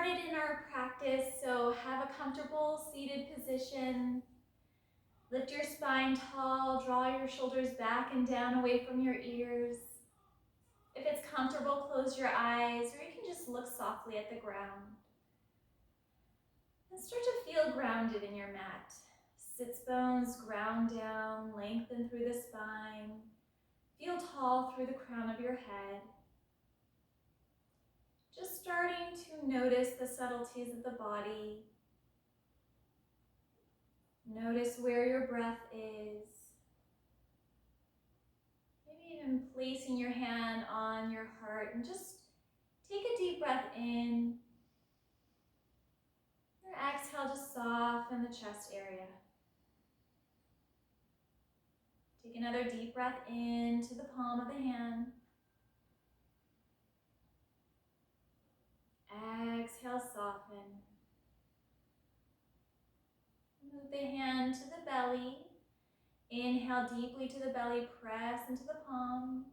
started in our practice, so have a comfortable seated position. Lift your spine tall, draw your shoulders back and down away from your ears. If it's comfortable, close your eyes, or you can just look softly at the ground. And start to feel grounded in your mat. Sits bones ground down, lengthen through the spine. Feel tall through the crown of your head. Just starting to notice the subtleties of the body. Notice where your breath is. Maybe even placing your hand on your heart and just take a deep breath in. Your exhale, just soften the chest area. Take another deep breath into the palm of the hand. Exhale, soften. Move the hand to the belly. Inhale deeply to the belly, press into the palm.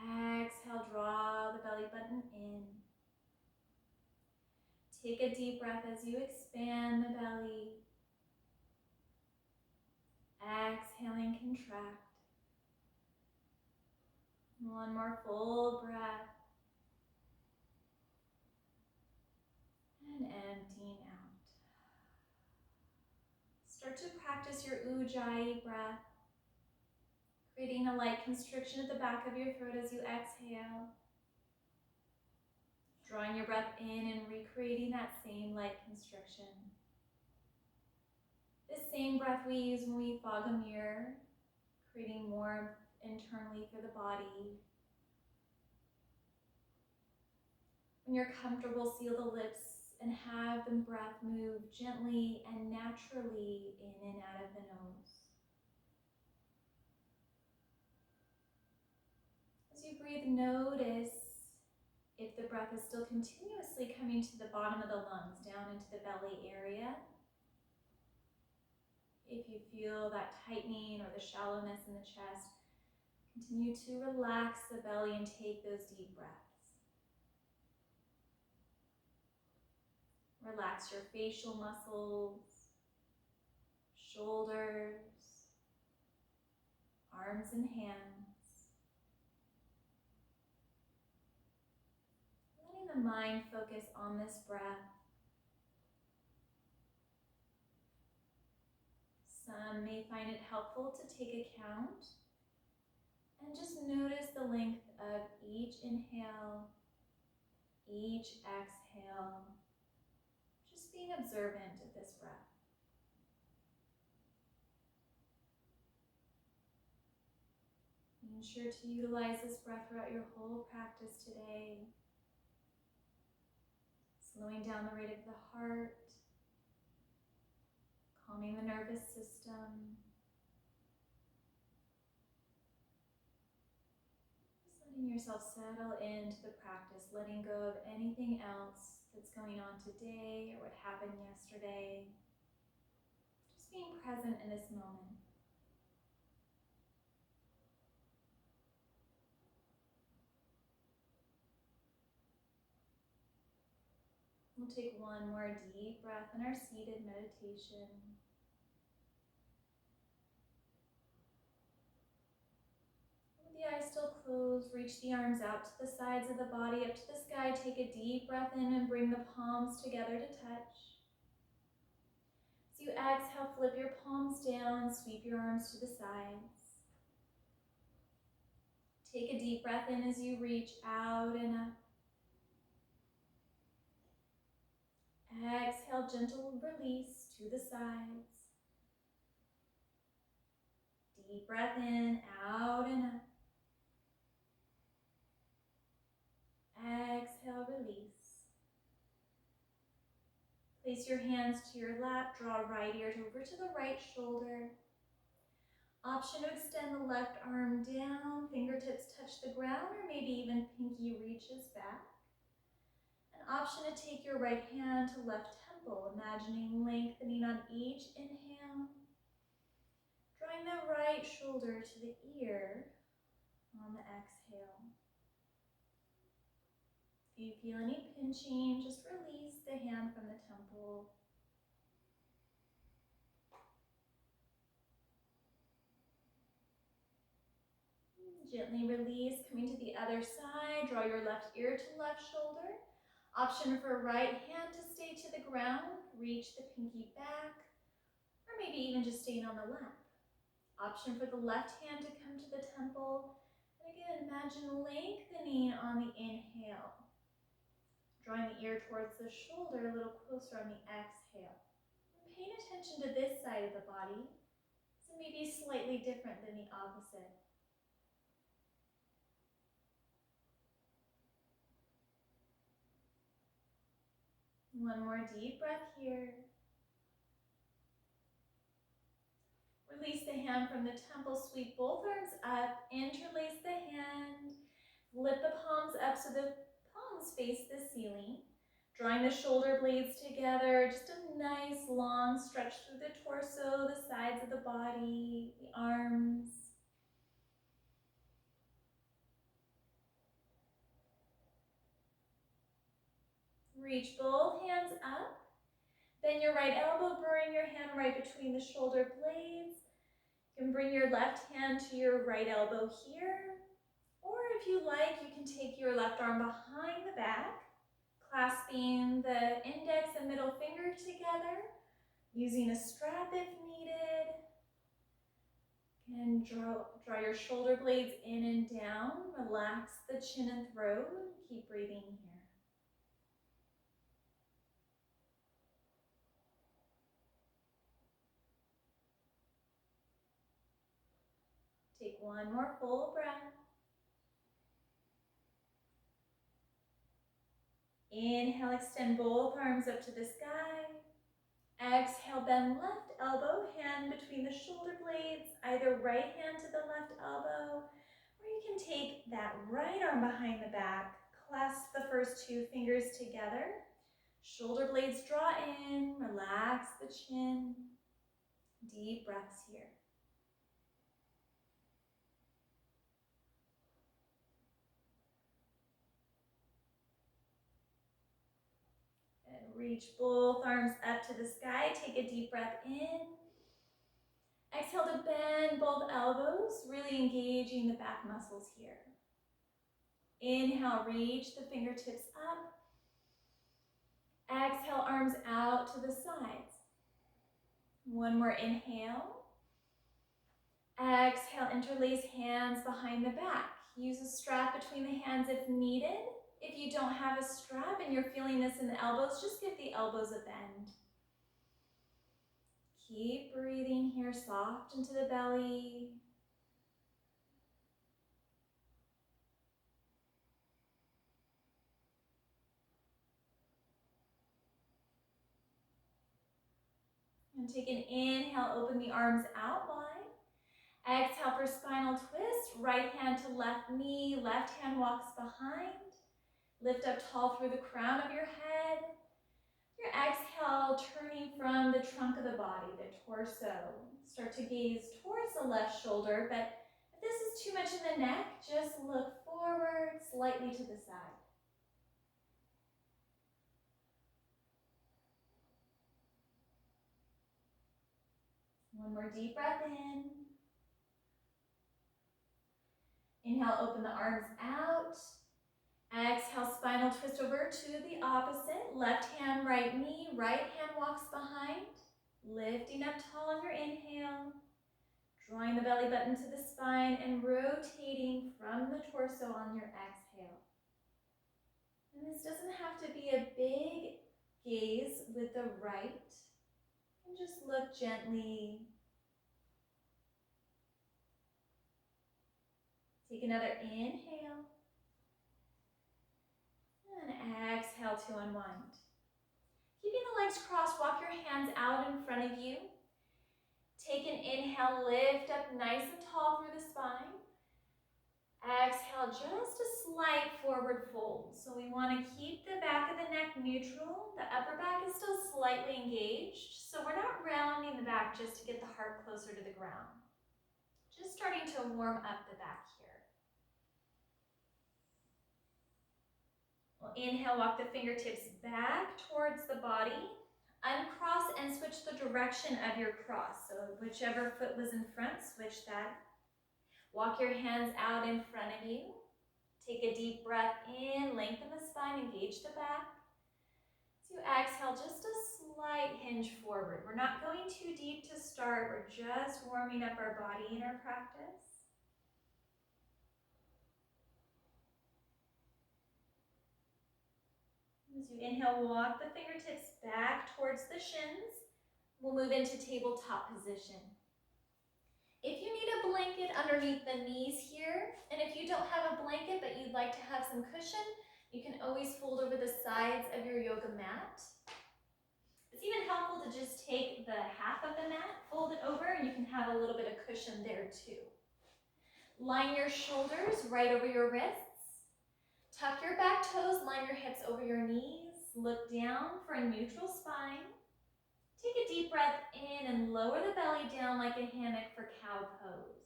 Exhale, draw the belly button in. Take a deep breath as you expand the belly. Exhaling, contract. One more full breath. And emptying out. Start to practice your Ujjayi breath, creating a light constriction at the back of your throat as you exhale. Drawing your breath in and recreating that same light constriction. This same breath we use when we fog a mirror, creating warmth internally for the body. When you're comfortable, seal the lips and have the breath move gently and naturally in and out of the nose. As you breathe, notice if the breath is still continuously coming to the bottom of the lungs, down into the belly area. If you feel that tightening or the shallowness in the chest, continue to relax the belly and take those deep breaths. Relax your facial muscles, shoulders, arms and hands. Letting the mind focus on this breath. Some may find it helpful to take a count and just notice the length of each inhale, each exhale. Just being observant of this breath. Being sure to utilize this breath throughout your whole practice today. Slowing down the rate of the heart, calming the nervous system. Just letting yourself settle into the practice, letting go of anything else that's going on today or what happened yesterday. Just being present in this moment. We'll take one more deep breath in our seated meditation. With the eyes still closed, reach the arms out to the sides of the body, up to the sky. Take a deep breath in and bring the palms together to touch. As you exhale, flip your palms down, sweep your arms to the sides. Take a deep breath in as you reach out and up. Exhale, gentle release to the sides. Deep breath in, out and up. Exhale, release. Place your hands to your lap, draw right ear over to the right shoulder. Option to extend the left arm down, fingertips touch the ground, or maybe even pinky reaches back. An option to take your right hand to left temple, imagining lengthening on each inhale. Drawing the right shoulder to the ear on the exhale. If you feel any pinching, just release the hand from the temple. Gently release, coming to the other side. Draw your left ear to left shoulder. Option for right hand to stay to the ground. Reach the pinky back, or maybe even just staying on the lap. Option for the left hand to come to the temple. And again, imagine lengthening on the inhale. Drawing the ear towards the shoulder a little closer on the exhale. And paying attention to this side of the body. So maybe slightly different than the opposite. One more deep breath here. Release the hand from the temple, sweep both arms up, interlace the hand, lift the palms up so the palms face the ceiling. Drawing the shoulder blades together, just a nice long stretch through the torso, the sides of the body, the arms. Reach both hands up. Bend your right elbow, bring your hand right between the shoulder blades. You can bring your left hand to your right elbow here. Or if you like, you can take your left arm behind the back, clasping the index and middle finger together, using a strap if needed. And draw your shoulder blades in and down. Relax the chin and throat. Keep breathing here. Take one more full breath. Inhale, extend both arms up to the sky. Exhale, bend left elbow, hand between the shoulder blades, either right hand to the left elbow, or you can take that right arm behind the back, clasp the first two fingers together, shoulder blades draw in, relax the chin, deep breaths here. And reach both arms up to the sky, take a deep breath in. Exhale to bend both elbows, really engaging the back muscles here. Inhale, reach the fingertips up. Exhale, arms out to the sides. One more inhale. Exhale, interlace hands behind the back. Use a strap between the hands if needed. If you don't have a strap and you're feeling this in the elbows, just give the elbows a bend. Keep breathing here, soft into the belly. And take an inhale, open the arms out wide. Exhale for spinal twist, right hand to left knee, left hand walks behind. Lift up tall through the crown of your head. Your exhale, turning from the trunk of the body, the torso. Start to gaze towards the left shoulder, but if this is too much in the neck, just look forward, slightly to the side. One more deep breath in. Inhale, open the arms out. Exhale, spinal twist over to the opposite. Left hand, right knee, right hand walks behind. Lifting up tall on your inhale. Drawing the belly button to the spine and rotating from the torso on your exhale. And this doesn't have to be a big gaze with the right. And just look gently. Take another inhale. And exhale to unwind. Keeping the legs crossed, walk your hands out in front of you. Take an inhale, lift up nice and tall through the spine. Exhale, just a slight forward fold. So we want to keep the back of the neck neutral. The upper back is still slightly engaged. So we're not rounding the back just to get the heart closer to the ground. Just starting to warm up the back here. We'll inhale, walk the fingertips back towards the body. Uncross and switch the direction of your cross. So whichever foot was in front, switch that. Walk your hands out in front of you. Take a deep breath in, lengthen the spine, engage the back. So you exhale, just a slight hinge forward. We're not going too deep to start. We're just warming up our body in our practice. As you inhale, walk the fingertips back towards the shins. We'll move into tabletop position. If you need a blanket underneath the knees here, and if you don't have a blanket but you'd like to have some cushion, you can always fold over the sides of your yoga mat. It's even helpful to just take the half of the mat, fold it over, and you can have a little bit of cushion there too. Line your shoulders right over your wrists. Tuck your back toes, line your hips over your knees. Look down for a neutral spine. Take a deep breath in and lower the belly down like a hammock for cow pose.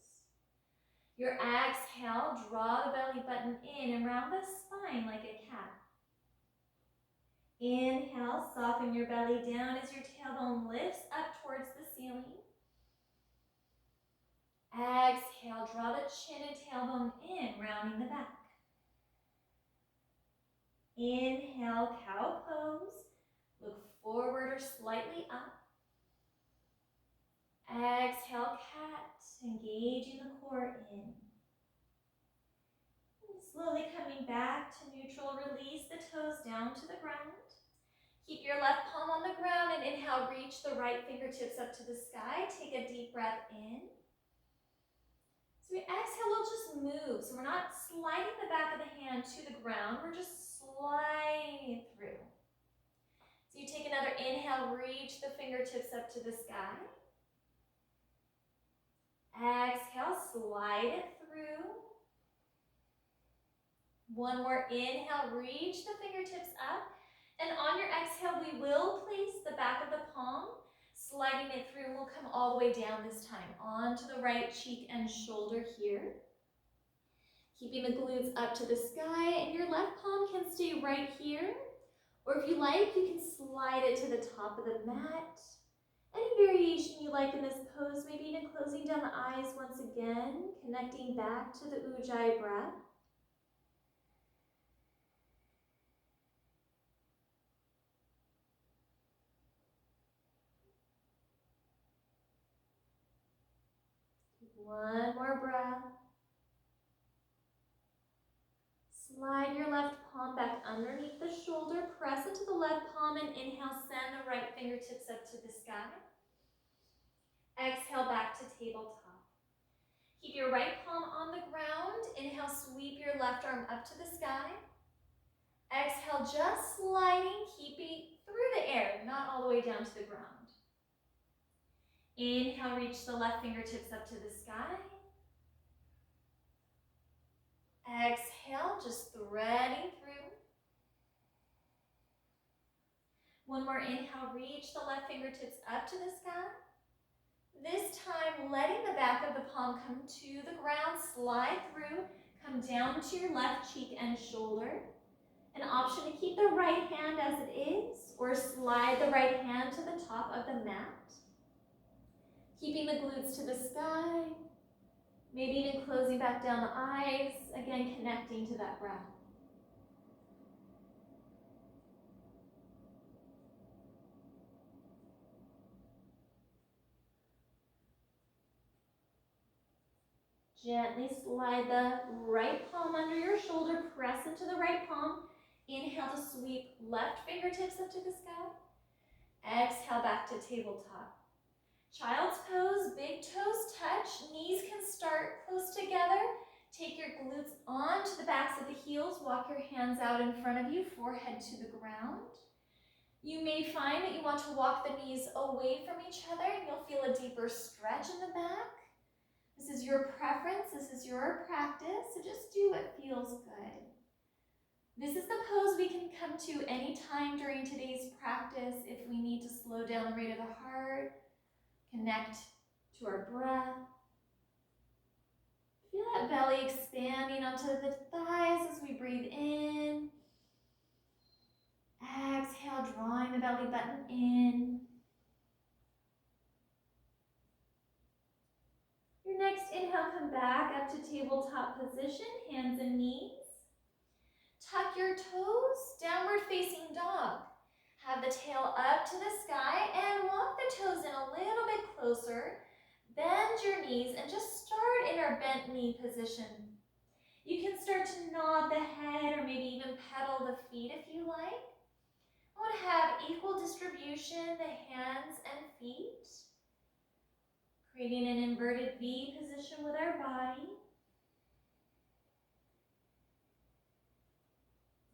Your exhale, draw the belly button in and round the spine like a cat. Inhale, soften your belly down as your tailbone lifts up towards the ceiling. Exhale, draw the chin and tailbone in, rounding the back. Inhale, cow pose. Look forward or slightly up. Exhale, cat, engaging the core in. And slowly coming back to neutral, release the toes down to the ground. Keep your left palm on the ground and inhale, reach the right fingertips up to the sky. Take a deep breath in. So we exhale, we'll just move. So we're not sliding the back of the hand to the ground, we're just sliding it through. So you take another inhale, reach the fingertips up to the sky. Exhale, slide it through. One more inhale, reach the fingertips up. And on your exhale, we will place the back of the palm, sliding it through. We'll come all the way down this time, onto the right cheek and shoulder here. Keeping the glutes up to the sky, and your left palm can stay right here. Or if you like, you can slide it to the top of the mat. Any variation you like in this pose, maybe even closing down the eyes once again, connecting back to the Ujjayi breath. One more breath. Slide your left palm back underneath the shoulder, press into the left palm, and inhale, send the right fingertips up to the sky. Exhale, back to tabletop. Keep your right palm on the ground. Inhale, sweep your left arm up to the sky. Exhale, just sliding, keeping through the air, not all the way down to the ground. Inhale, reach the left fingertips up to the sky. Exhale, just threading through. One more inhale, reach the left fingertips up to the sky. This time, letting the back of the palm come to the ground, slide through, come down to your left cheek and shoulder. An option to keep the right hand as it is, or slide the right hand to the top of the mat. Keeping the glutes to the sky, maybe even closing back down the eyes, again connecting to that breath. Gently slide the right palm under your shoulder, press into the right palm. Inhale to sweep left fingertips up to the sky. Exhale back to tabletop. Child's pose, big toes touch, knees can start close together. Take your glutes onto the backs of the heels, walk your hands out in front of you, forehead to the ground. You may find that you want to walk the knees away from each other and you'll feel a deeper stretch in the back. This is your preference, this is your practice, so just do what feels good. This is the pose we can come to anytime during today's practice if we need to slow down the rate of the heart, connect to our breath. Feel that belly expanding onto the thighs as we breathe in. belly button in. Your next inhale, come back up to tabletop position, hands and knees. Tuck your toes, downward facing dog. Have the tail up to the sky and walk the toes in a little bit closer. Bend your knees and just start in our bent knee position. You can start to nod the head or maybe even pedal the feet if you like. I want to have equal distribution, the hands and feet. Creating an inverted V position with our body.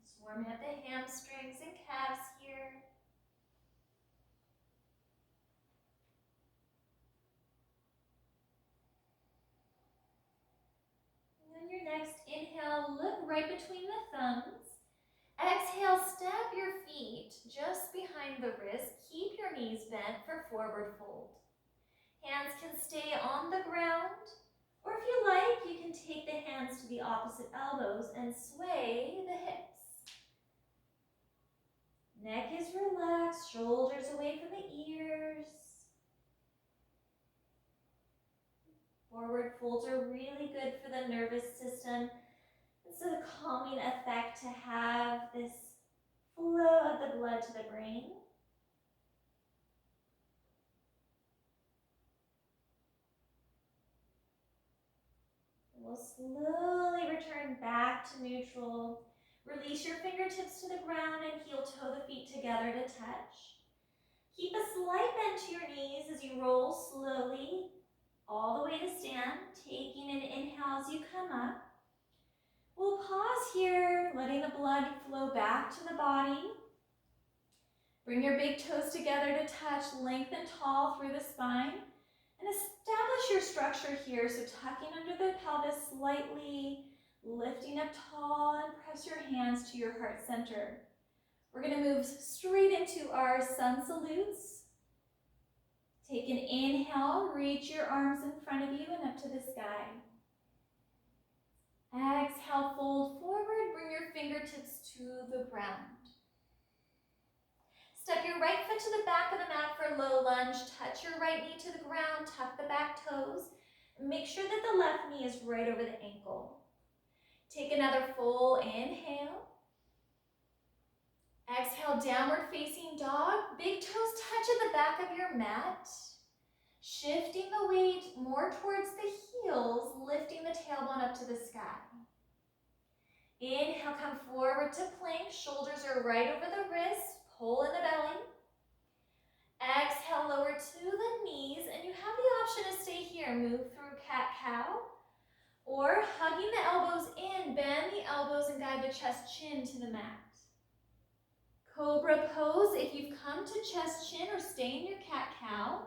Just warming up the hamstrings and calves here. And then your next inhale, look right between the thumbs. Exhale, step your feet just behind the wrist. Keep your knees bent for forward fold. Hands can stay on the ground, or if you like, you can take the hands to the opposite elbows and sway the hips. Neck is relaxed, shoulders away from the ears. Forward folds are really good for the nervous system. It's a calming effect to have this flow of the blood to the brain. We'll slowly return back to neutral. Release your fingertips to the ground and heel toe the feet together to touch. Keep a slight bend to your knees as you roll slowly all the way to stand, taking an inhale as you come up. We'll pause here, letting the blood flow back to the body. Bring your big toes together to touch, lengthen tall through the spine. And establish your structure here, so tucking under the pelvis slightly, lifting up tall, and press your hands to your heart center. We're going to move straight into our sun salutes. Take an inhale, reach your arms in front of you and up to the sky. Exhale, fold forward, bring your fingertips to the ground. Step your right foot to the back of the mat for low lunge. Touch your right knee to the ground, tuck the back toes. Make sure that the left knee is right over the ankle. Take another full inhale. Exhale, downward facing dog. Big toes touch at the back of your mat. Shifting the weight more towards the heels, lifting the tailbone up to the sky. Inhale, come forward to plank. Shoulders are right over the wrists. Pull in the belly. Exhale, lower to the knees, and you have the option to stay here. Move through cat-cow, or hugging the elbows in, bend the elbows and guide the chest chin to the mat. Cobra pose, if you've come to chest chin or stay in your cat-cow,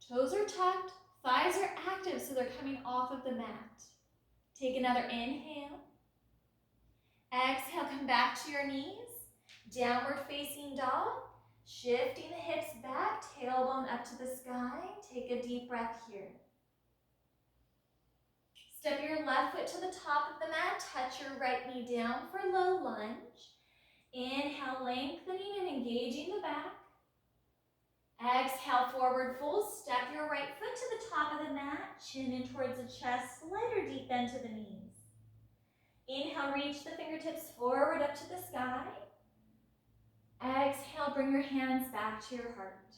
toes are tucked, thighs are active, so they're coming off of the mat. Take another inhale. Exhale, come back to your knees. Downward facing dog, shifting the hips back, tailbone up to the sky. Take a deep breath here. Step your left foot to the top of the mat, touch your right knee down for low lunge. Inhale, lengthening and engaging the back. Exhale, forward fold, step your right foot to the top of the mat, chin in towards the chest, slight or deep bend to the knees. Inhale, reach the fingertips forward up to the sky. Exhale, bring your hands back to your heart.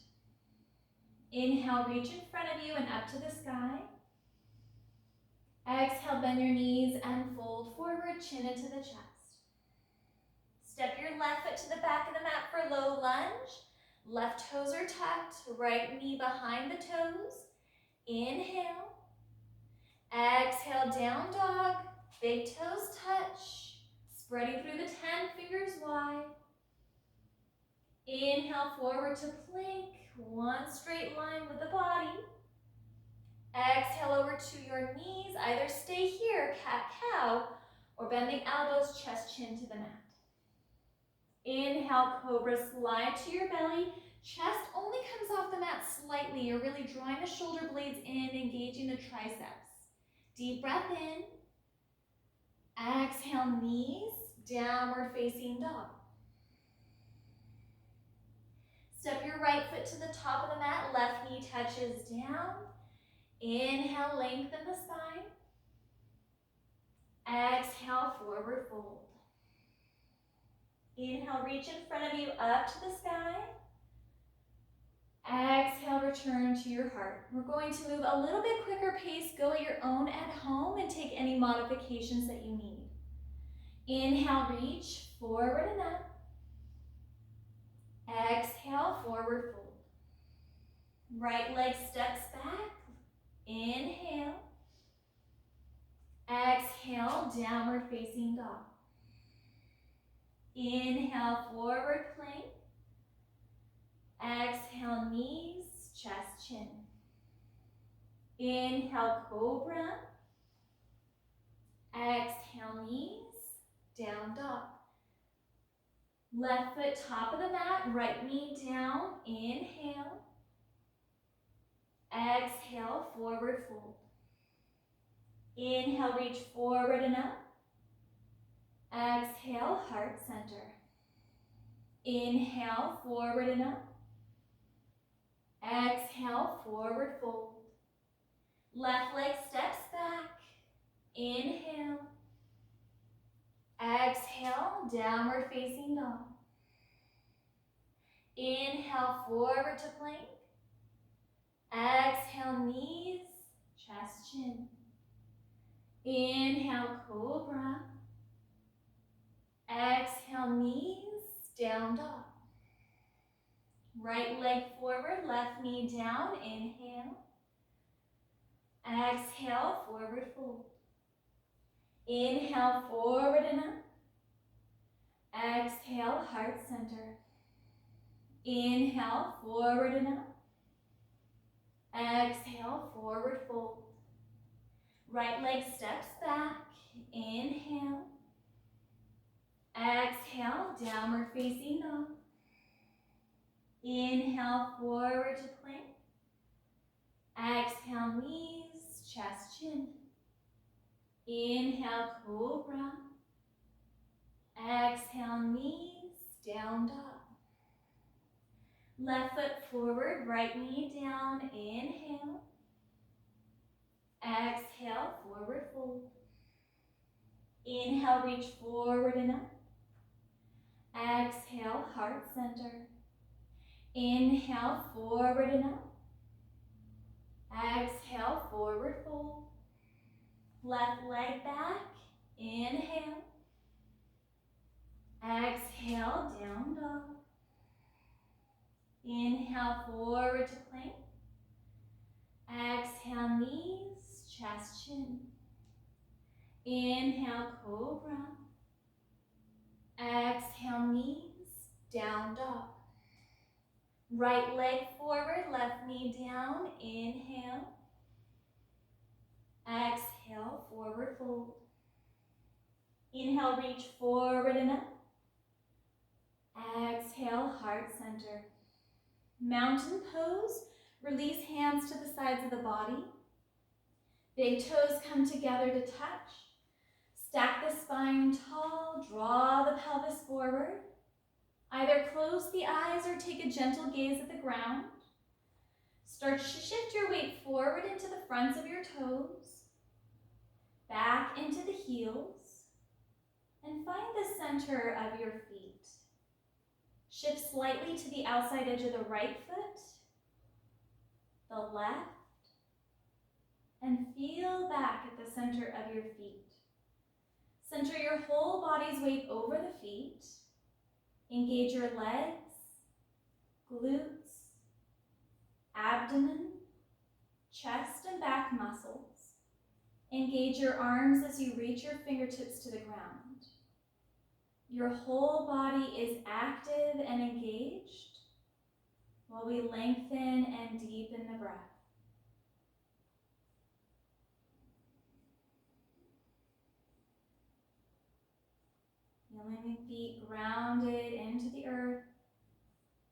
Inhale, reach in front of you and up to the sky. Exhale, bend your knees and fold forward, chin into the chest. Step your left foot to the back of the mat for low lunge. Left toes are tucked, right knee behind the toes. Inhale. Exhale, down dog. Big toes touch. Spreading through the 10 fingers wide. Inhale, forward to plank. One straight line with the body. Exhale over to your knees. Either stay here, cat-cow, or bend the elbows, chest, chin to the mat. Inhale, cobra, slide to your belly. Chest only comes off the mat slightly. You're really drawing the shoulder blades in, engaging the triceps. Deep breath in. Exhale, knees, downward facing dog. Step your right foot to the top of the mat, left knee touches down. Inhale, lengthen the spine. Exhale, forward fold. Inhale, reach in front of you up to the sky. Exhale, return to your heart. We're going to move a little bit quicker pace. Go at your own at home and take any modifications that you need. Inhale, reach forward and up. Exhale, forward fold. Right leg steps back. Inhale. Exhale, downward facing dog. Inhale, forward plank. Exhale, knees, chest, chin. Inhale, cobra. Exhale, knees, down dog. Left foot top of the mat, right knee down. Inhale. Exhale, forward fold. Inhale, reach forward and up. Exhale, heart center. Inhale, forward and up. Exhale, forward fold. Left leg steps back. Inhale. Exhale, downward facing dog. Inhale, forward to plank. Exhale, knees, chest, chin. Inhale, cobra. Exhale, knees, down dog. Right leg forward, left knee down. Inhale. Exhale, forward fold. Inhale, forward and up. Exhale, heart center. Inhale, forward and up. Exhale, forward fold. Right leg steps back. Inhale. Exhale, downward facing dog. Inhale, forward to plank. Exhale, knees, chest, chin. Inhale, cobra. Exhale, knees, down dog. Left foot forward, right knee down. Inhale. Exhale, forward fold. Inhale, reach forward and up. Exhale, heart center. Inhale, forward and up. Exhale, forward fold. Left leg back. Inhale. Exhale, down dog. Inhale, forward to plank. Exhale, knees, chest, chin. Inhale, cobra. Exhale, knees, down dog. Right leg forward, left knee down. Inhale. Exhale, forward fold. Inhale, reach forward and up. Exhale, heart center. Mountain pose. Release hands to the sides of the body. Big toes come together to touch. Stack the spine tall. Draw the pelvis forward. Either close the eyes or take a gentle gaze at the ground. Start to shift your weight forward into the fronts of your toes. Back into the heels. And find the center of your feet. Shift slightly to the outside edge of the right foot, the left, and feel back at the center of your feet. Center your whole body's weight over the feet. Engage your legs, glutes, abdomen, chest and back muscles. Engage your arms as you reach your fingertips to the ground. Your whole body is active and engaged while we lengthen and deepen the breath. Feeling the feet grounded into the earth,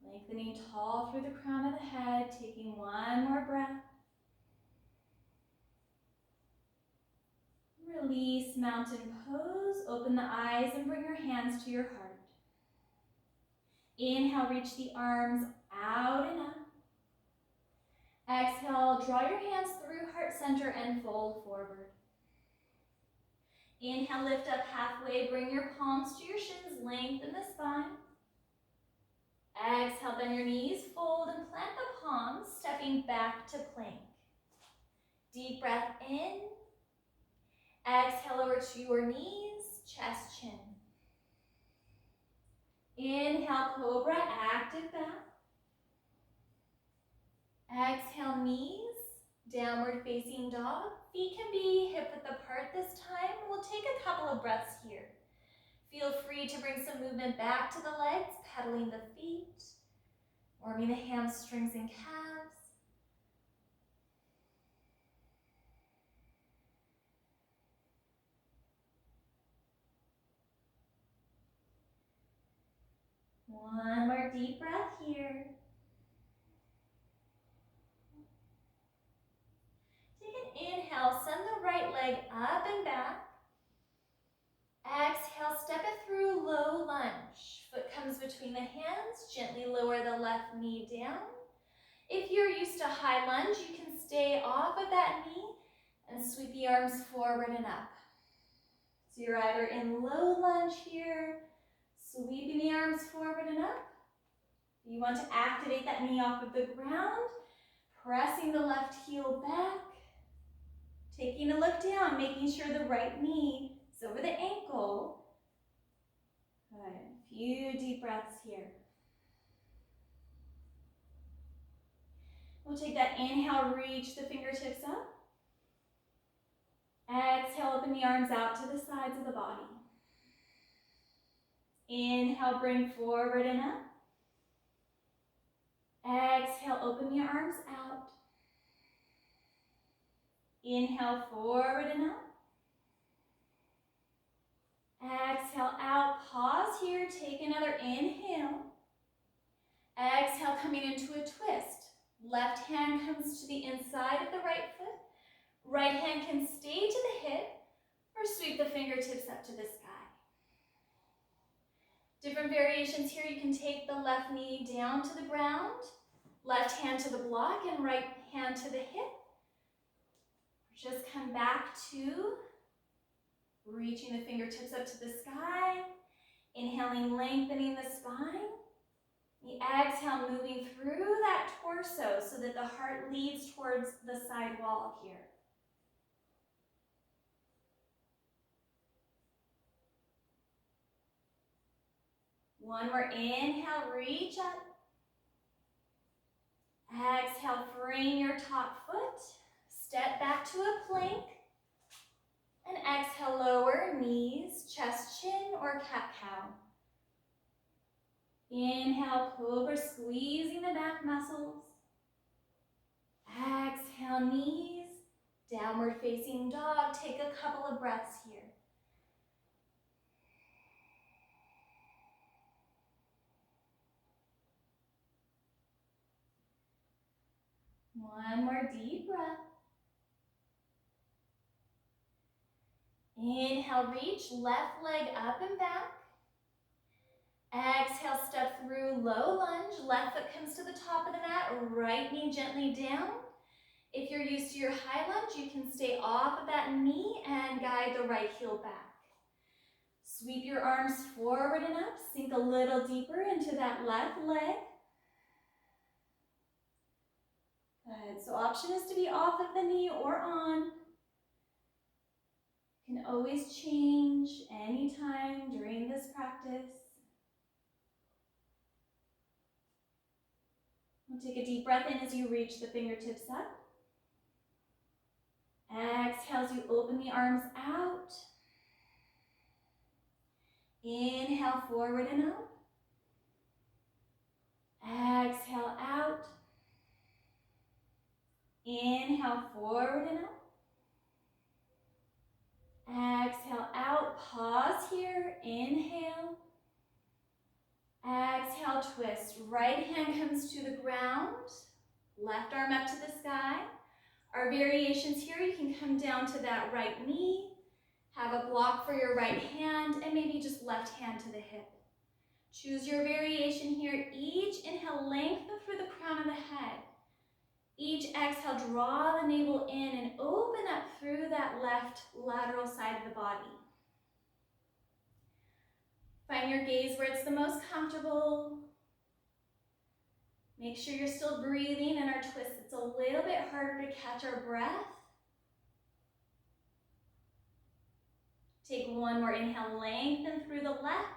lengthening tall through the crown of the head, taking one more breath. Release mountain pose, open the eyes and bring your hands to your heart. Inhale, reach the arms out and up. Exhale, draw your hands through heart center and fold forward. Inhale, lift up halfway, bring your palms to your shins, lengthen the spine. Exhale, bend your knees, fold and plant the palms, stepping back to plank. Deep breath in. Exhale over to your knees, chest, chin. Inhale, cobra, active back. Exhale, knees, downward facing dog. Feet can be hip width apart this time. We'll take a couple of breaths here. Feel free to bring some movement back to the legs, pedaling the feet, warming the hamstrings and calves. One more deep breath here. Take an inhale, send the right leg up and back. Exhale, step it through low lunge. Foot comes between the hands, gently lower the left knee down. If you're used to high lunge, you can stay off of that knee and sweep the arms forward and up. So you're either in low lunge here, sweeping the arms forward and up. You want to activate that knee off of the ground, pressing the left heel back, taking a look down, making sure the right knee is over the ankle. Good. A few deep breaths here. We'll take that inhale, reach the fingertips up. Exhale, open the arms out to the sides of the body. Inhale, bring forward and up. Exhale, open the arms out. Inhale, forward and up. Exhale, out. Pause here. Take another inhale. Exhale, coming into a twist. Left hand comes to the inside of the right foot. Right hand can stay to the hip or sweep the fingertips up to the sky. Different variations here. You can take the left knee down to the ground, left hand to the block, and right hand to the hip. Just come back to reaching the fingertips up to the sky. Inhaling, lengthening the spine. The exhale, moving through that torso so that the heart leads towards the side wall here. One more inhale, reach up. Exhale, frame your top foot. Step back to a plank. And exhale, lower knees, chest, chin, or cat-cow. Inhale, cobra, squeezing the back muscles. Exhale, knees, downward facing dog. Take a couple of breaths here. One more deep breath. Inhale, reach left leg up and back. Exhale, step through low lunge. Left foot comes to the top of the mat, right knee gently down. If you're used to your high lunge, you can stay off of that knee and guide the right heel back. Sweep your arms forward and up. Sink a little deeper into that left leg. Good. So option is to be off of the knee or on. You can always change anytime during this practice. We'll take a deep breath in as you reach the fingertips up. Exhale as you open the arms out. Inhale, forward and up. Exhale, out. Inhale, forward and up. Exhale, out. Pause here. Inhale. Exhale, twist. Right hand comes to the ground. Left arm up to the sky. Our variations here, you can come down to that right knee, have a block for your right hand, and maybe just left hand to the hip. Choose your variation here. Each inhale, lengthen through the crown of the head. Each exhale, draw the navel in and open up through that left lateral side of the body. Find your gaze where it's the most comfortable. Make sure you're still breathing in our twist. It's a little bit harder to catch our breath. Take one more inhale, lengthen through the left.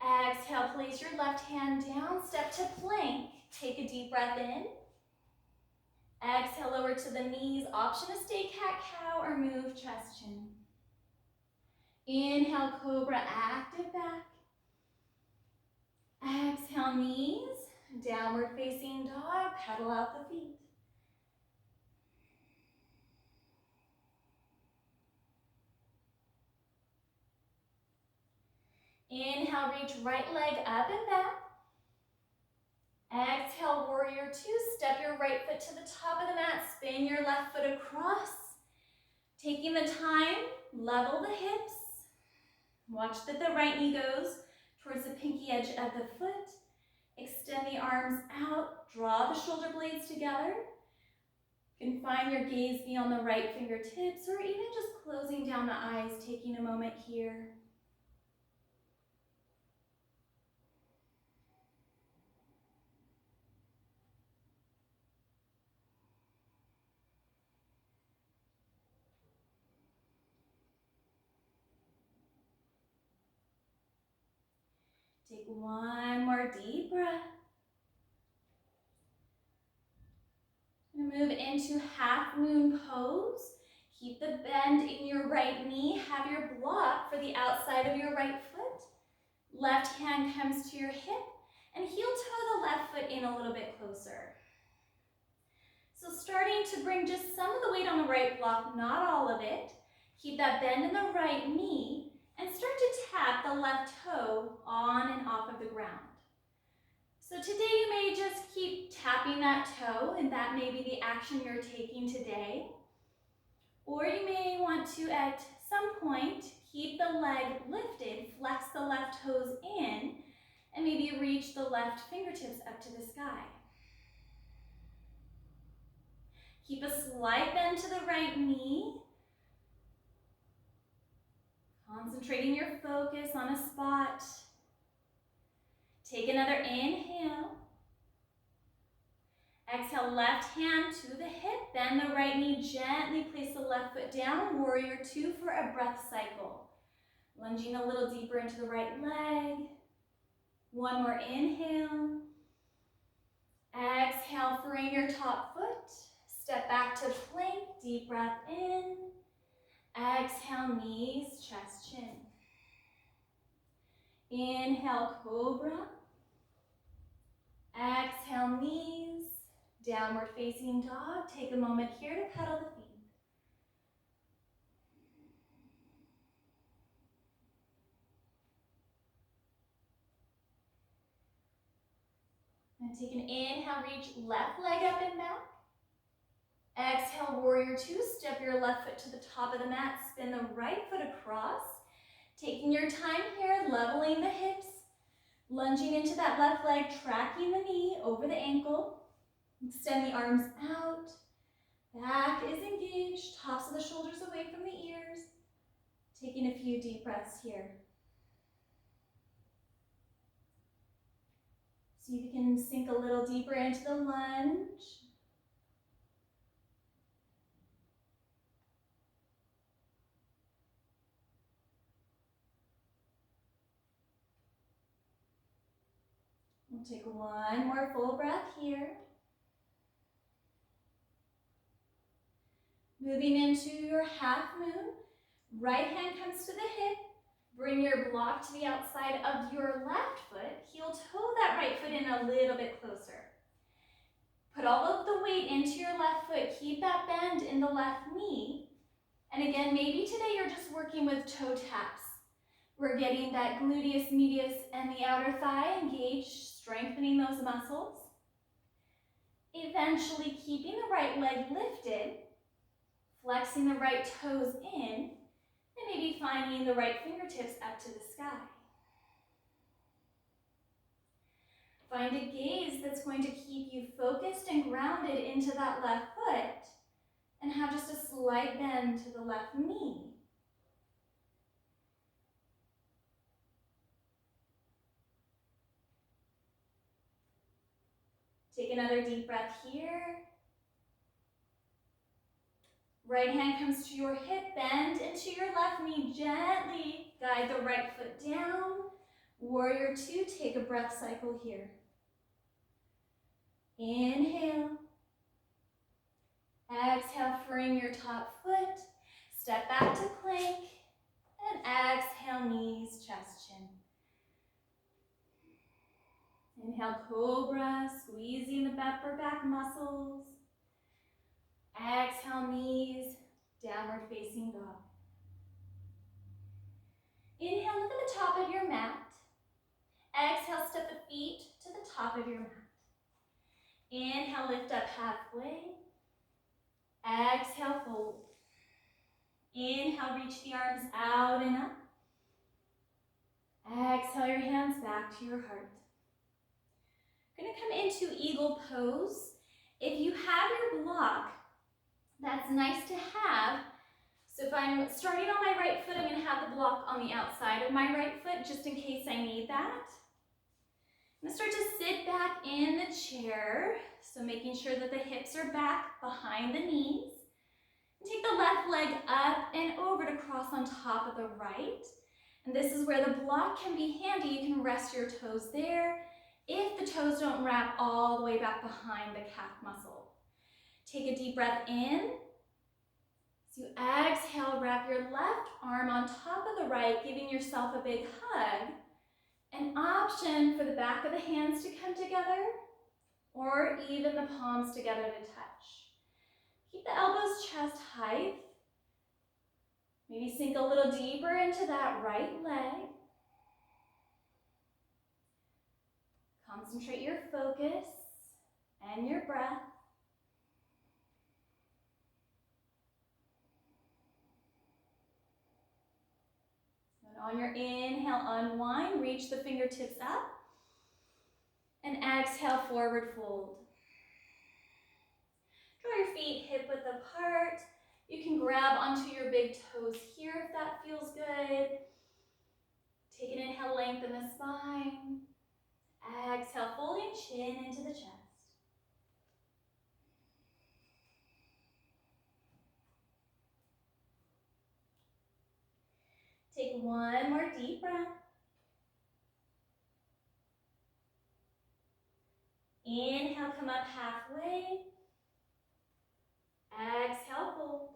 Exhale, place your left hand down, step to plank. Take a deep breath in. Exhale, lower to the knees. Option to stay cat-cow or move chest-chin. Inhale, cobra, active back. Exhale, knees. Downward facing dog, pedal out the feet. Inhale, reach right leg up and back. Exhale, warrior two. Step your right foot to the top of the mat. Spin your left foot across. Taking the time, level the hips. Watch that the right knee goes towards the pinky edge of the foot. Extend the arms out. Draw the shoulder blades together. You can find your gaze be on the right fingertips or even just closing down the eyes, taking a moment here. Take one more deep breath. And move into half moon pose. Keep the bend in your right knee. Have your block for the outside of your right foot. Left hand comes to your hip and heel toe the left foot in a little bit closer. So starting to bring just some of the weight on the right block, not all of it. Keep that bend in the right knee and start to tap the left toe on and off of the ground. So today you may just keep tapping that toe, and that may be the action you're taking today. Or you may want to, at some point, keep the leg lifted, flex the left toes in, and maybe reach the left fingertips up to the sky. Keep a slight bend to the right knee. Concentrating your focus on a spot. Take another inhale. Exhale, left hand to the hip. Bend the right knee, gently place the left foot down. Warrior two for a breath cycle. Lunging a little deeper into the right leg. One more inhale. Exhale, frame your top foot. Step back to plank, deep breath in. Exhale, knees, chest, chin. Inhale, cobra. Exhale, knees. Downward facing dog. Take a moment here to pedal the feet. And take an inhale, reach left leg up and back. Exhale, warrior two. Step your left foot to the top of the mat. Spin the right foot across. Taking your time here, leveling the hips. Lunging into that left leg, tracking the knee over the ankle. Extend the arms out. Back is engaged. Tops of the shoulders away from the ears. Taking a few deep breaths here. See if you can sink a little deeper into the lunge. We'll take one more full breath here. Moving into your half moon. Right hand comes to the hip. Bring your block to the outside of your left foot. Heel toe that right foot in a little bit closer. Put all of the weight into your left foot. Keep that bend in the left knee. And again, maybe today you're just working with toe taps. We're getting that gluteus medius and the outer thigh engaged, strengthening those muscles. Eventually keeping the right leg lifted, flexing the right toes in, and maybe finding the right fingertips up to the sky. Find a gaze that's going to keep you focused and grounded into that left foot, and have just a slight bend to the left knee. Take another deep breath here. Right hand comes to your hip, bend into your left knee, gently guide the right foot down. Warrior two, take a breath cycle here. Inhale. Exhale, frame your top foot. Step back to plank. And exhale, knees, chest, chin. Inhale, cobra, squeezing the upper back muscles. Exhale, knees, downward facing dog. Inhale, look at the top of your mat. Exhale, step the feet to the top of your mat. Inhale, lift up halfway. Exhale, fold. Inhale, reach the arms out and up. Exhale your hands back to your heart. We're going to come into eagle pose. If you have your block, that's nice to have. So if I'm starting on my right foot, I'm going to have the block on the outside of my right foot just in case I need that. I'm going to start to sit back in the chair, so making sure that the hips are back behind the knees. And take the left leg up and over to cross on top of the right. And this is where the block can be handy. You can rest your toes there if the toes don't wrap all the way back behind the calf muscle. Take a deep breath in. So you exhale, wrap your left arm on top of the right, giving yourself a big hug. An option for the back of the hands to come together, or even the palms together to touch. Keep the elbows chest height. Maybe sink a little deeper into that right leg. Concentrate your focus and your breath. And on your inhale, unwind, reach the fingertips up. And exhale, forward fold. Draw your feet hip width apart. You can grab onto your big toes here if that feels good. Take an inhale, lengthen the spine. Exhale, folding chin into the chest. Take one more deep breath. Inhale, come up halfway. Exhale, fold.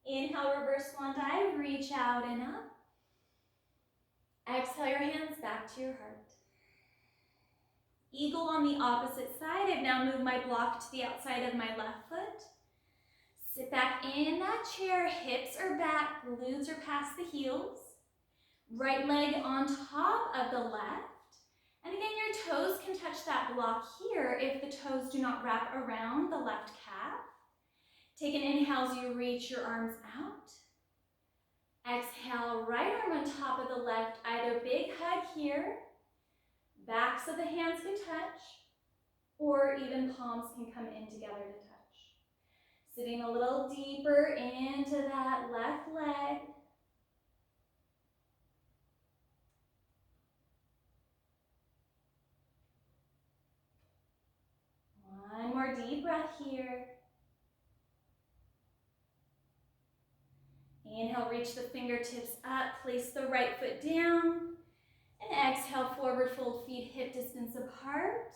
Inhale, reverse swan dive, reach out and up. Exhale your hands back to your heart. Eagle on the opposite side. I've now moved my block to the outside of my left foot. Sit back in that chair, hips are back, glutes are past the heels. Right leg on top of the left. And again, your toes can touch that block here if the toes do not wrap around the left calf. Take an inhale as you reach your arms out. Exhale, right arm on top of the left, either big hug here, backs of the hands can touch, or even palms can come in together to touch. Sitting a little deeper into that left leg. One more deep breath here. Inhale, reach the fingertips up, place the right foot down, and exhale, forward fold, feet hip distance apart.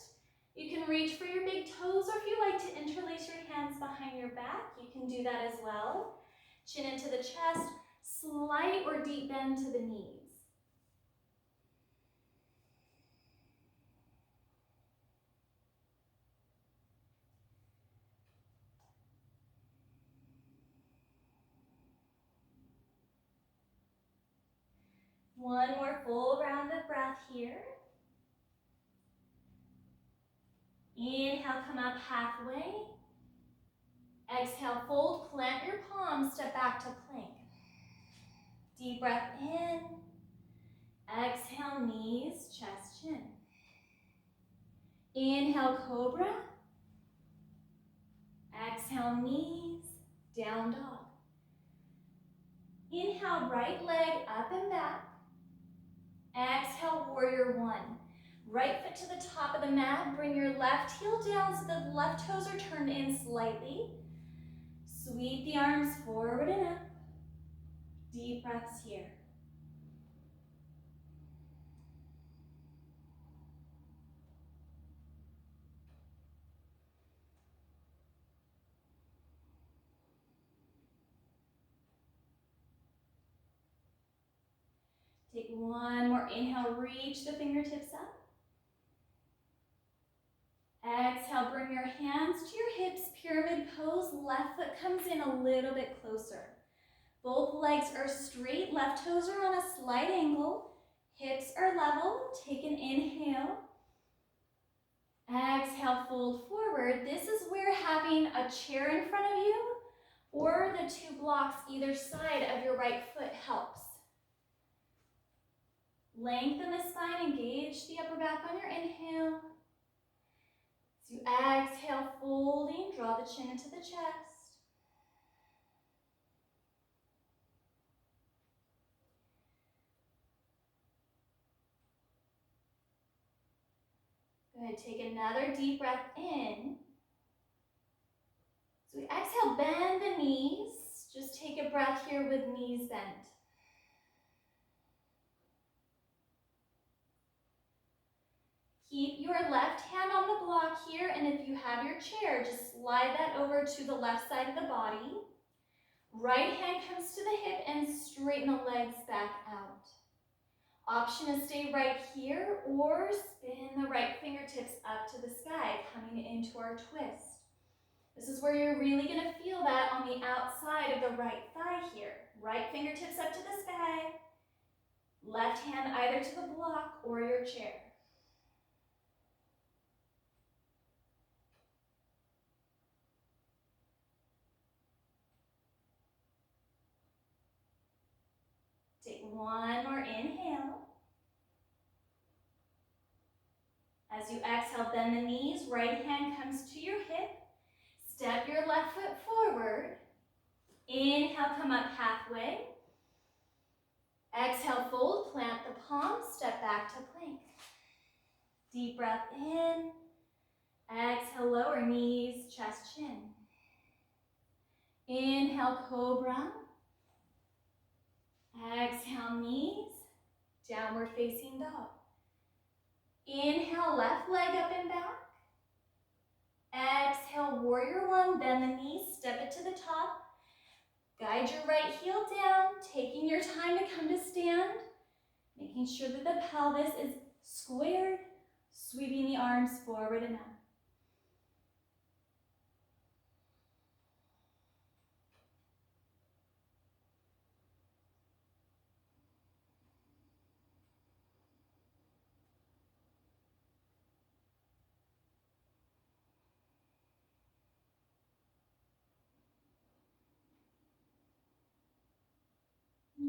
You can reach for your big toes, or if you like to interlace your hands behind your back, you can do that as well. Chin into the chest, slight or deep bend to the knees. One more full round of breath here. Inhale, come up halfway. Exhale, fold, plant your palms, step back to plank. Deep breath in. Exhale, knees, chest, chin. Inhale, cobra. Exhale, knees, down dog. Inhale, right leg up and back. Exhale, warrior one. Right foot to the top of the mat. Bring your left heel down so the left toes are turned in slightly. Sweep the arms forward and up. Deep breaths here. Take one more inhale, reach the fingertips up. Exhale, bring your hands to your hips, pyramid pose. Left foot comes in a little bit closer. Both legs are straight, left toes are on a slight angle. Hips are level. Take an inhale. Exhale, fold forward. This is where having a chair in front of you or the two blocks either side of your right foot helps. Lengthen the spine, engage the upper back on your inhale. As you exhale, folding, draw the chin into the chest. Go ahead, take another deep breath in. So we exhale, bend the knees. Just take a breath here with knees bent. Keep your left hand on the block here, and if you have your chair, just slide that over to the left side of the body. Right hand comes to the hip and straighten the legs back out. Option is stay right here or spin the right fingertips up to the sky, coming into our twist. This is where you're really going to feel that on the outside of the right thigh here. Right fingertips up to the sky, left hand either to the block or your chair. Take one more inhale. As you exhale, bend the knees, right hand comes to your hip. Step your left foot forward. Inhale, come up halfway. Exhale, fold, plant the palms, step back to plank. Deep breath in. Exhale, lower knees, chest, chin. Inhale, cobra. Exhale, knees, downward facing dog. Inhale, left leg up and back. Exhale, warrior one, bend the knees, step it to the top. Guide your right heel down, taking your time to come to stand, making sure that the pelvis is squared, sweeping the arms forward and up.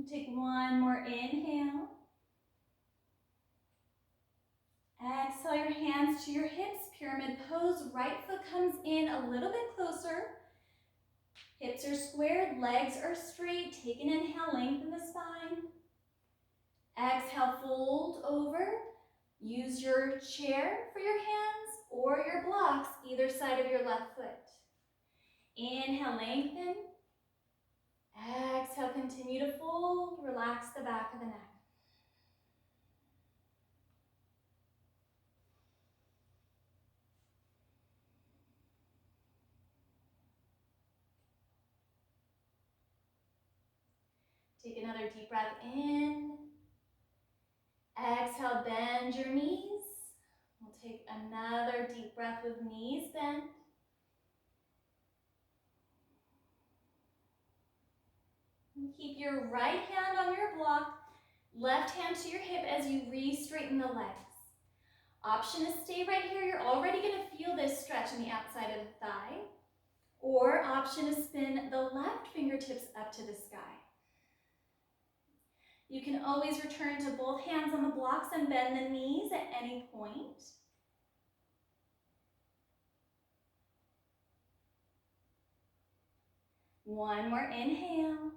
Take one more inhale. Exhale your hands to your hips, pyramid pose. Right foot comes in a little bit closer. Hips are squared, legs are straight. Take an inhale, lengthen the spine. Exhale, fold over. Use your chair for your hands or your blocks, either side of your left foot. Inhale, lengthen. Exhale, continue to fold. Relax the back of the neck. Take another deep breath in. Exhale, bend your knees. We'll take another deep breath with knees bent. And keep your right hand on your block, left hand to your hip as you re-straighten the legs. Option is stay right here. You're already going to feel this stretch on the outside of the thigh. Or option is spin the left fingertips up to the sky. You can always return to both hands on the blocks and bend the knees at any point. One more inhale.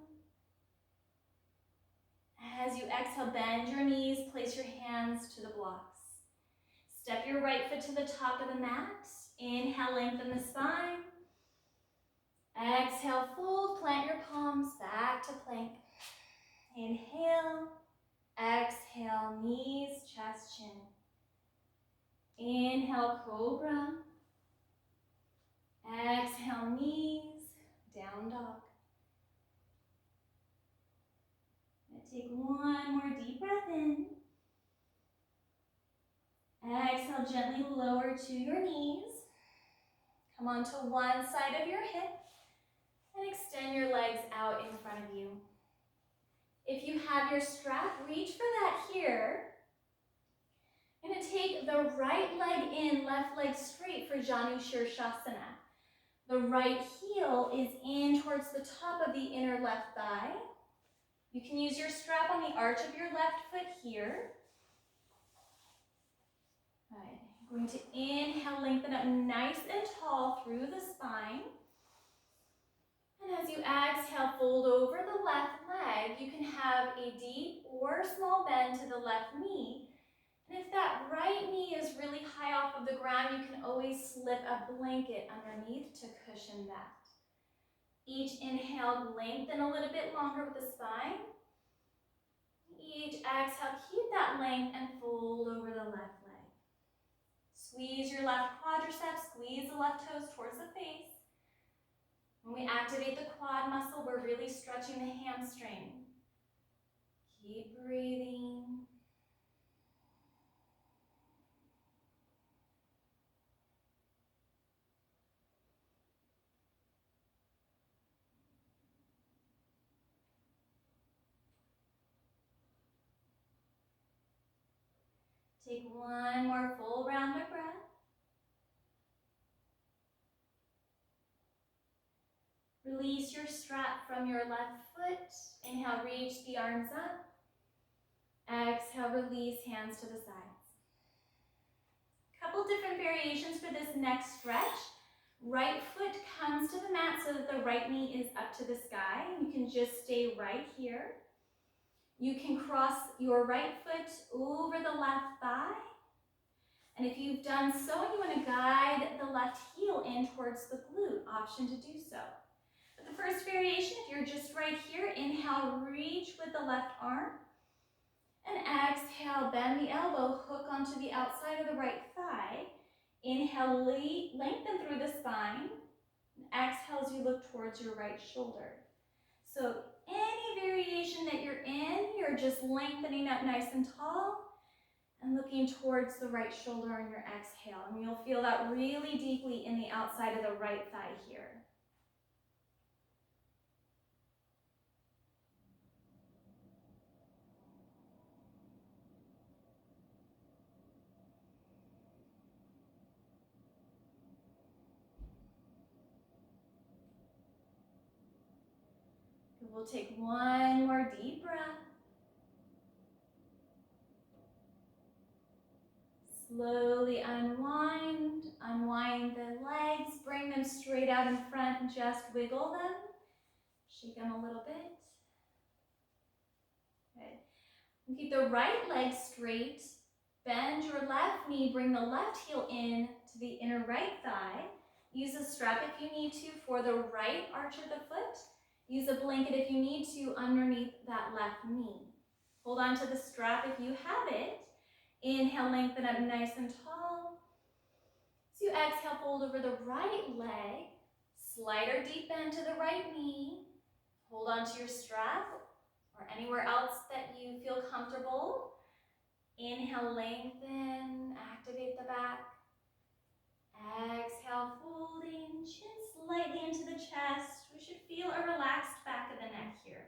As you exhale, bend your knees, place your hands to the blocks. Step your right foot to the top of the mat. Inhale, lengthen the spine. Exhale, fold, plant your palms back to plank. Inhale, exhale, knees, chest, chin. Inhale, cobra. Exhale, knees, down dog. Take one more deep breath in. Exhale, gently lower to your knees. Come onto one side of your hip and extend your legs out in front of you. If you have your strap, reach for that here. I'm going to take the right leg in, left leg straight for Janu Shirshasana. The right heel is in towards the top of the inner left thigh. You can use your strap on the arch of your left foot here. All right, I'm going to inhale, lengthen up nice and tall through the spine. And as you exhale, fold over the left leg. You can have a deep or small bend to the left knee. And if that right knee is really high off of the ground, you can always slip a blanket underneath to cushion that. Each inhale, lengthen a little bit longer with the spine. Each exhale, keep that length and fold over the left leg. Squeeze your left quadriceps, squeeze the left toes towards the face. When we activate the quad muscle, we're really stretching the hamstring. Keep breathing. Take one more full round of breath. Release your strap from your left foot. Inhale, reach the arms up. Exhale, release, hands to the sides. Couple different variations for this next stretch. Right foot comes to the mat so that the right knee is up to the sky. You can just stay right here. You can cross your right foot over the left thigh. And if you've done so and you want to guide the left heel in towards the glute, option to do so. But the first variation, if you're just right here, inhale, reach with the left arm. And exhale, bend the elbow, hook onto the outside of the right thigh. Inhale, lengthen through the spine. And exhale as you look towards your right shoulder. So any variation that you're in, you're just lengthening up nice and tall and looking towards the right shoulder on your exhale. And you'll feel that really deeply in the outside of the right thigh here. We'll take one more deep breath. Slowly unwind the legs, bring them straight out in front and just wiggle them. Shake them a little bit. Good. And keep the right leg straight. Bend your left knee, bring the left heel in to the inner right thigh. Use a strap if you need to for the right arch of the foot. Use a blanket if you need to underneath that left knee. Hold on to the strap if you have it. Inhale, lengthen up nice and tall. As you exhale, fold over the right leg. Slight or deep bend to the right knee. Hold on to your strap or anywhere else that you feel comfortable. Inhale, lengthen, activate the back. Exhale, folding, chin slightly into the chest. We should feel a relaxed back of the neck here.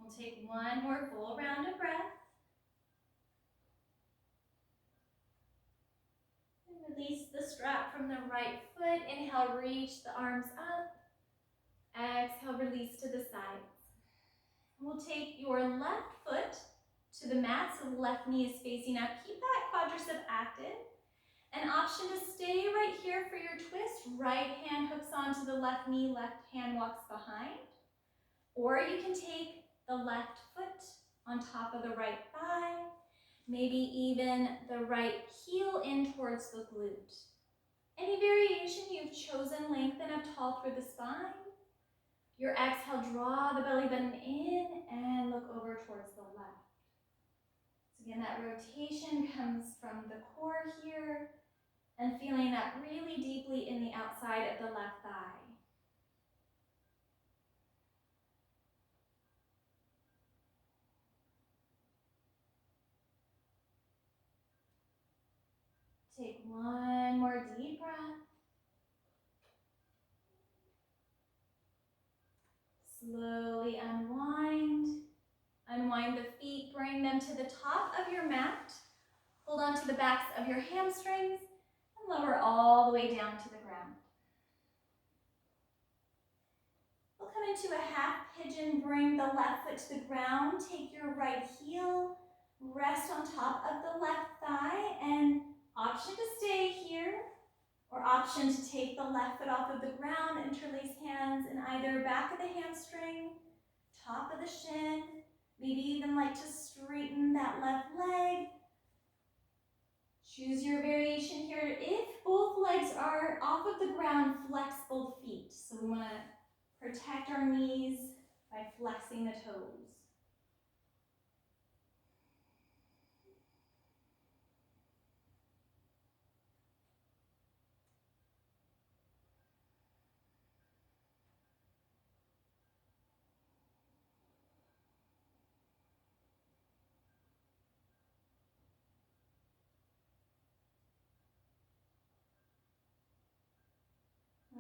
We'll take one more full round of breath. And release the strap from the right foot. Inhale, reach the arms up. Exhale, release to the sides. We'll take your left foot to the mat, so the left knee is facing up. Keep that quadricep active. An option to stay right here for your twist. Right hand hooks onto the left knee, left hand walks behind. Or you can take the left foot on top of the right thigh, maybe even the right heel in towards the glute. Any variation you've chosen, lengthen up tall through the spine. Your exhale, draw the belly button in and look over towards the left. So again, that rotation comes from the core here and feeling that really deeply in the outside of the left thigh. Take one more deep breath. Slowly unwind. Unwind the feet, bring them to the top of your mat. Hold on to the backs of your hamstrings and lower all the way down to the ground. We'll come into a half pigeon, bring the left foot to the ground, take your right heel, rest on top of the left thigh, and option to stay here, or option to take the left foot off of the ground, interlace hands in either back of the hamstring, top of the shin, maybe even like to straighten that left leg. Choose your variation here. If both legs are off of the ground, flex both feet. So we want to protect our knees by flexing the toes.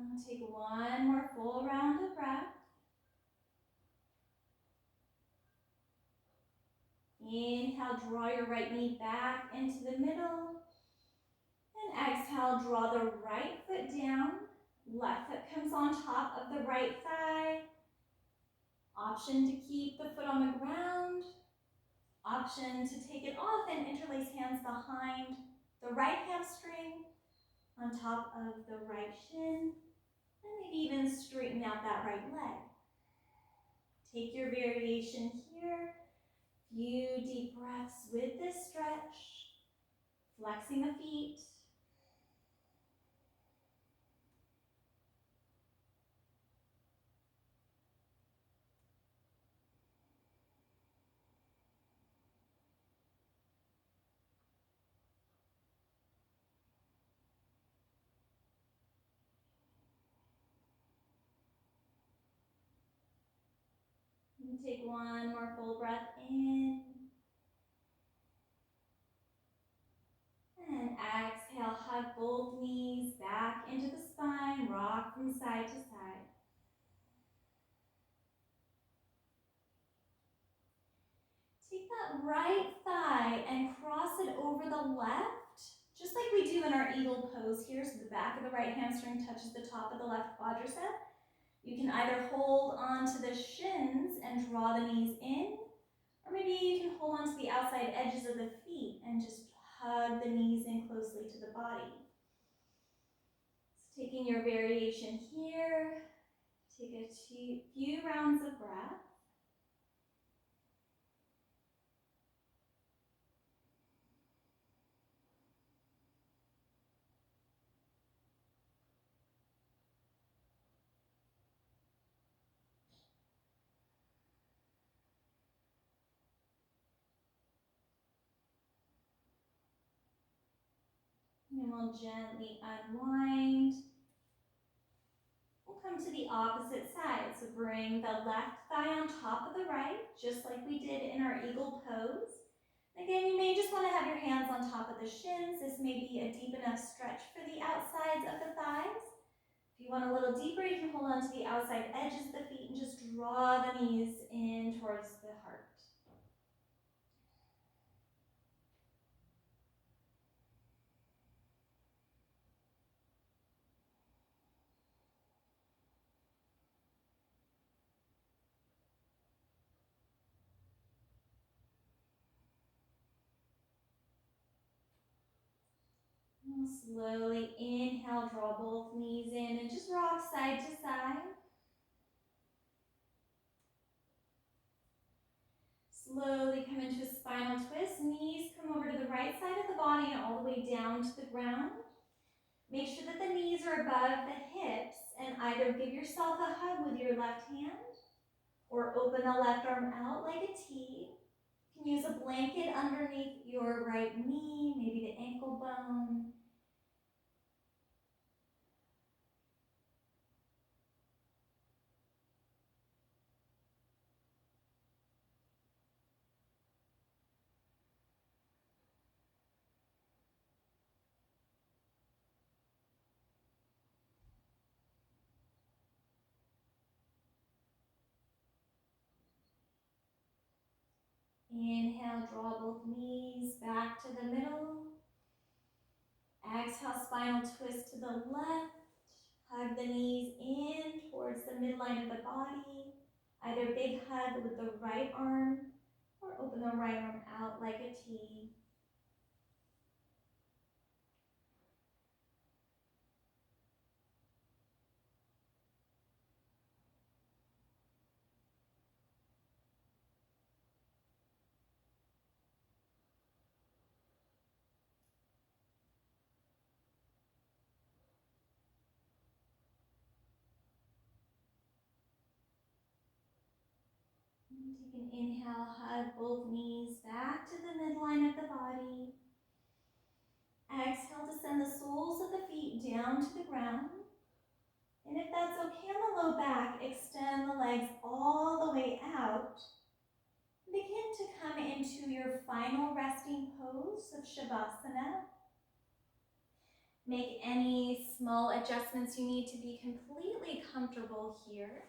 And take one more full round of breath. Inhale, draw your right knee back into the middle. And exhale, draw the right foot down. Left foot comes on top of the right thigh. Option to keep the foot on the ground. Option to take it off and interlace hands behind the right hamstring, on top of the right shin, and maybe even straighten out that right leg. Take your variation here. Few deep breaths with this stretch, flexing the feet. And take one more full breath in. And exhale, hug both knees back into the spine, rock from side to side. Take that right thigh and cross it over the left, just like we do in our eagle pose here. So the back of the right hamstring touches the top of the left quadricep. You can either hold onto the shins and draw the knees in, or maybe you can hold onto the outside edges of the feet and just hug the knees in closely to the body. So taking your variation here, take a few rounds of breath. And we'll gently unwind. We'll come to the opposite side. So bring the left thigh on top of the right, just like we did in our eagle pose. Again, you may just want to have your hands on top of the shins. This may be a deep enough stretch for the outsides of the thighs. If you want a little deeper, you can hold on to the outside edges of the feet and just draw the knees in towards the heart. And slowly inhale, draw both knees in and just rock side to side. Slowly come into a spinal twist. Knees come over to the right side of the body and all the way down to the ground. Make sure that the knees are above the hips and either give yourself a hug with your left hand or open the left arm out like a T. You can use a blanket underneath your right knee, maybe the ankle bone. Inhale, draw both knees back to the middle. Exhale, spinal twist to the left. Hug the knees in towards the midline of the body. Either big hug with the right arm or open the right arm out like a T. Take an inhale, hug both knees back to the midline of the body. Exhale to send the soles of the feet down to the ground. And if that's okay on the low back, extend the legs all the way out. Begin to come into your final resting pose of Shavasana. Make any small adjustments you need to be completely comfortable here.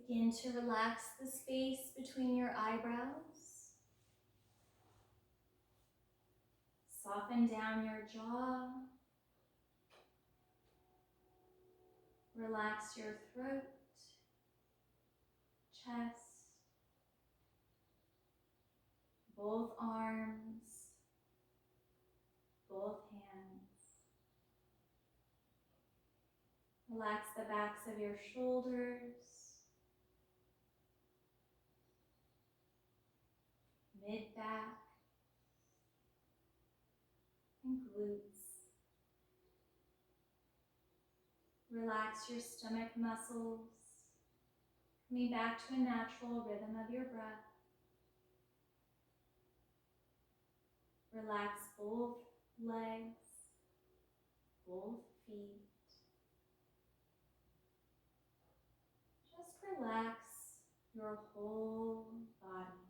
Begin to relax the space between your eyebrows. Soften down your jaw. Relax your throat, chest, both arms, both hands. Relax the backs of your shoulders, mid-back, and glutes. Relax your stomach muscles, coming back to a natural rhythm of your breath. Relax both legs, both feet. Just relax your whole body.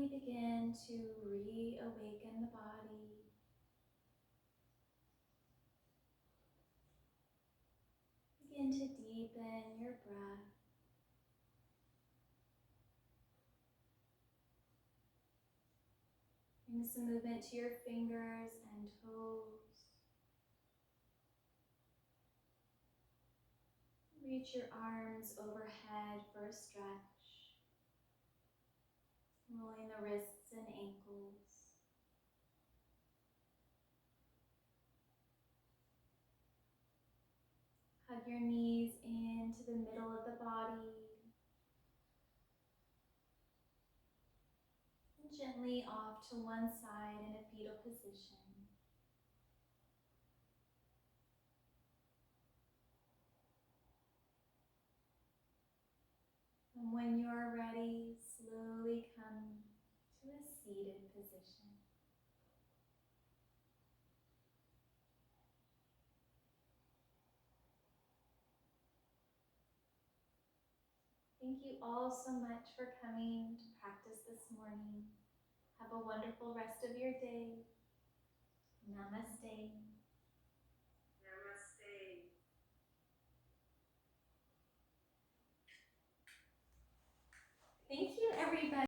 gently begin to reawaken the body. Begin to deepen your breath. Bring some movement to your fingers and toes. Reach your arms overhead for a stretch. Rolling the wrists and ankles. Hug your knees into the middle of the body. And gently off to one side in a fetal position. And when you're ready, slowly come to a seated position. Thank you all so much for coming to practice this morning. Have a wonderful rest of your day. Namaste.